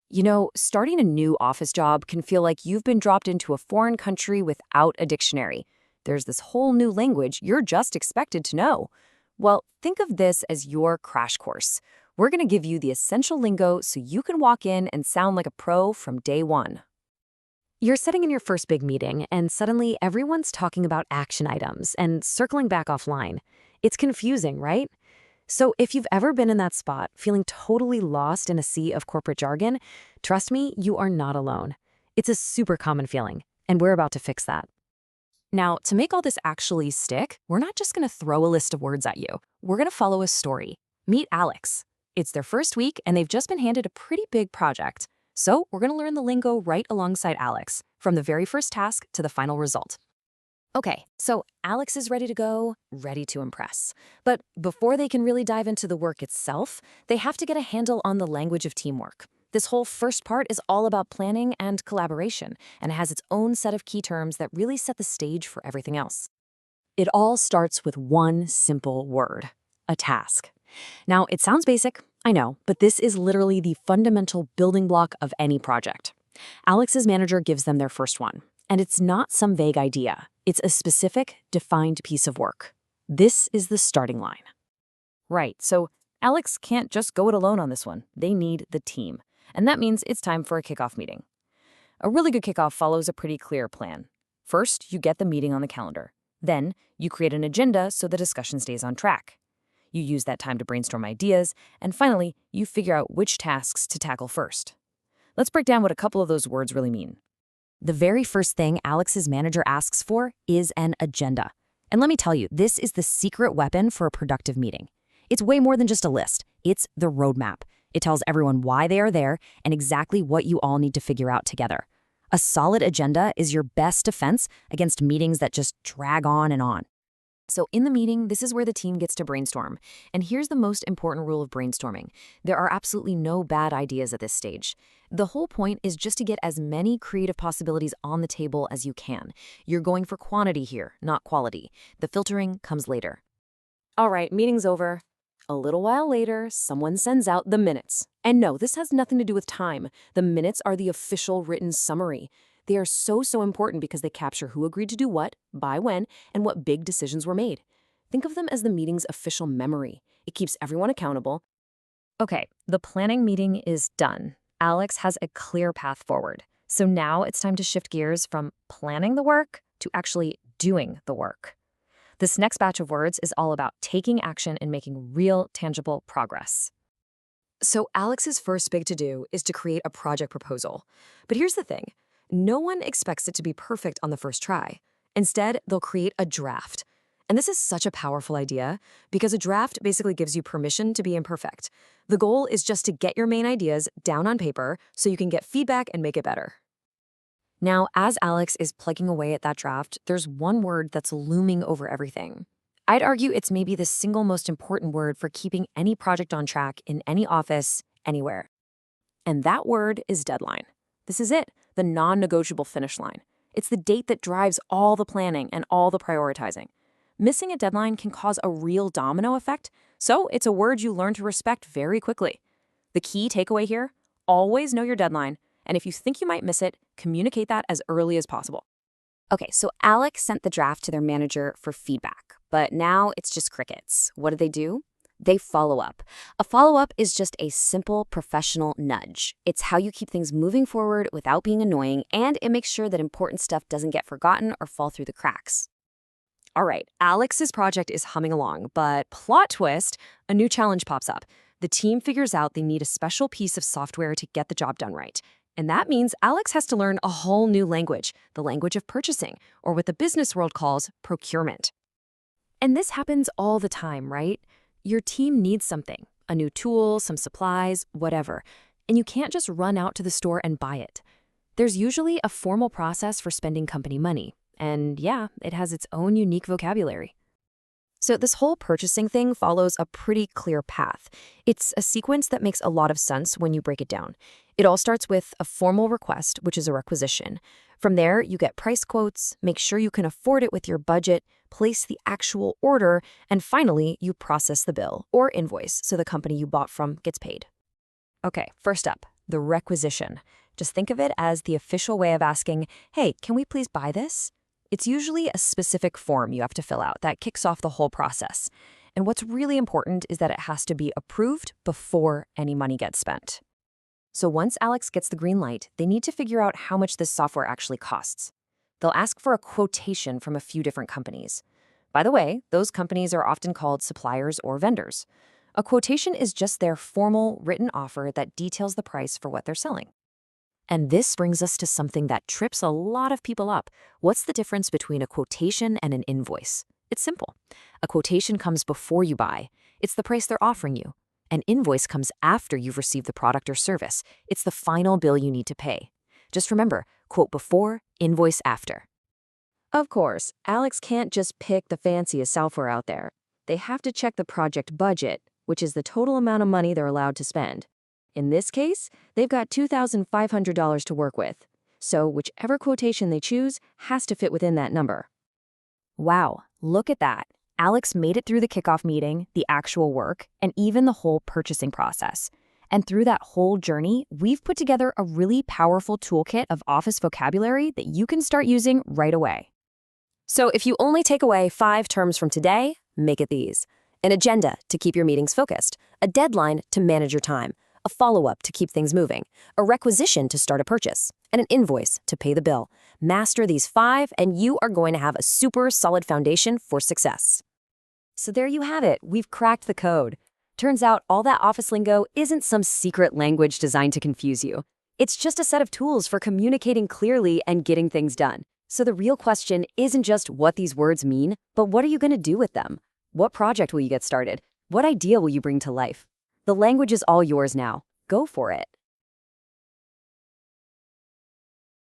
You know, starting a new office job can feel like you've been dropped into a foreign country without a dictionary. There's this whole new language you're just expected to know. Well, think of this as your crash course. We're going to give you the essential lingo so you can walk in and sound like a pro from day one. You're sitting in your first big meeting, and suddenly everyone's talking about action items and circling back offline. It's confusing, right? So, if you've ever been in that spot, feeling totally lost in a sea of corporate jargon, trust me, you are not alone. It's a super common feeling, and we're about to fix that. Now, to make all this actually stick, we're not just going to throw a list of words at you. We're going to follow a story. Meet Alex. It's their first week, and they've just been handed a pretty big project. So, we're going to learn the lingo right alongside Alex, from the very first task to the final result. Okay, so Alex is ready to go, ready to impress. But before they can really dive into the work itself, they have to get a handle on the language of teamwork. This whole first part is all about planning and collaboration, and it has its own set of key terms that really set the stage for everything else. It all starts with one simple word: a task. Now, it sounds basic, I know, but this is literally the fundamental building block of any project. Alex's manager gives them their first one, and it's not some vague idea. It's a specific, defined piece of work. This is the starting line. Right, so Alex can't just go it alone on this one. They need the team. And that means it's time for a kickoff meeting. A really good kickoff follows a pretty clear plan. First, you get the meeting on the calendar. Then, you create an agenda so the discussion stays on track. You use that time to brainstorm ideas, and finally, you figure out which tasks to tackle first. Let's break down what a couple of those words really mean. The very first thing Alex's manager asks for is an agenda. And let me tell you, this is the secret weapon for a productive meeting. It's way more than just a list. It's the roadmap. It tells everyone why they are there and exactly what you all need to figure out together. A solid agenda is your best defense against meetings that just drag on and on. So in the meeting, this is where the team gets to brainstorm. And here's the most important rule of brainstorming. There are absolutely no bad ideas at this stage. The whole point is just to get as many creative possibilities on the table as you can. You're going for quantity here, not quality. The filtering comes later. All right, meeting's over. A little while later, someone sends out the minutes. And no, this has nothing to do with time. The minutes are the official written summary. They are so important because they capture who agreed to do what, by when, and what big decisions were made. Think of them as the meeting's official memory. It keeps everyone accountable. Okay, the planning meeting is done. Alex has a clear path forward. So now it's time to shift gears from planning the work to actually doing the work. This next batch of words is all about taking action and making real, tangible progress. So Alex's first big to-do is to create a project proposal. But here's the thing. No one expects it to be perfect on the first try. Instead, they'll create a draft. And this is such a powerful idea because a draft basically gives you permission to be imperfect. The goal is just to get your main ideas down on paper so you can get feedback and make it better. Now, as Alex is plugging away at that draft, there's one word that's looming over everything. I'd argue it's maybe the single most important word for keeping any project on track in any office, anywhere. And that word is deadline. This is it, the non-negotiable finish line. It's the date that drives all the planning and all the prioritizing. Missing a deadline can cause a real domino effect, so it's a word you learn to respect very quickly. The key takeaway here: always know your deadline, and if you think you might miss it, communicate that as early as possible. Okay, so Alex sent the draft to their manager for feedback, but now it's just crickets. What do? They follow up. A follow-up is just a simple professional nudge. It's how you keep things moving forward without being annoying, and it makes sure that important stuff doesn't get forgotten or fall through the cracks. All right, Alex's project is humming along, but plot twist, a new challenge pops up. The team figures out they need a special piece of software to get the job done right. And that means Alex has to learn a whole new language, the language of purchasing, or what the business world calls procurement. And this happens all the time, right? Your team needs something, a new tool, some supplies, whatever, and you can't just run out to the store and buy it. There's usually a formal process for spending company money, and yeah, it has its own unique vocabulary. So this whole purchasing thing follows a pretty clear path. It's a sequence that makes a lot of sense when you break it down. It all starts with a formal request, which is a requisition. From there, you get price quotes, make sure you can afford it with your budget, place the actual order, and finally, you process the bill or invoice so the company you bought from gets paid. Okay, first up, The requisition. Just think of it as the official way of asking, hey, can we please buy this? It's usually a specific form you have to fill out that kicks off the whole process. And what's really important is that it has to be approved before any money gets spent. So once Alex gets the green light, they need to figure out how much this software actually costs. They'll ask for a quotation from a few different companies. By the way, those companies are often called suppliers or vendors. A quotation is just their formal written offer that details the price for what they're selling. And this brings us to something that trips a lot of people up. What's the difference between a quotation and an invoice? It's simple. A quotation comes before you buy. It's the price they're offering you. An invoice comes after you've received the product or service. It's the final bill you need to pay. Just remember, quote before, invoice after. Of course, Alex can't just pick the fanciest software out there. They have to check the project budget, which is the total amount of money they're allowed to spend. In this case, they've got $2,500 to work with. So whichever quotation they choose has to fit within that number. Wow, look at that. Alex made it through the kickoff meeting, the actual work, and even the whole purchasing process. And through that whole journey, we've put together a really powerful toolkit of Office vocabulary that you can start using right away. So if you only take away 5 terms from today, make it these. An agenda to keep your meetings focused, a deadline to manage your time, a follow-up to keep things moving, a requisition to start a purchase, and an invoice to pay the bill. Master these 5, and you are going to have a super solid foundation for success. So there you have it. We've cracked the code. Turns out all that office lingo isn't some secret language designed to confuse you. It's just a set of tools for communicating clearly and getting things done. So the real question isn't just what these words mean, but what are you going to do with them? What project will you get started? What idea will you bring to life? The language is all yours now. Go for it.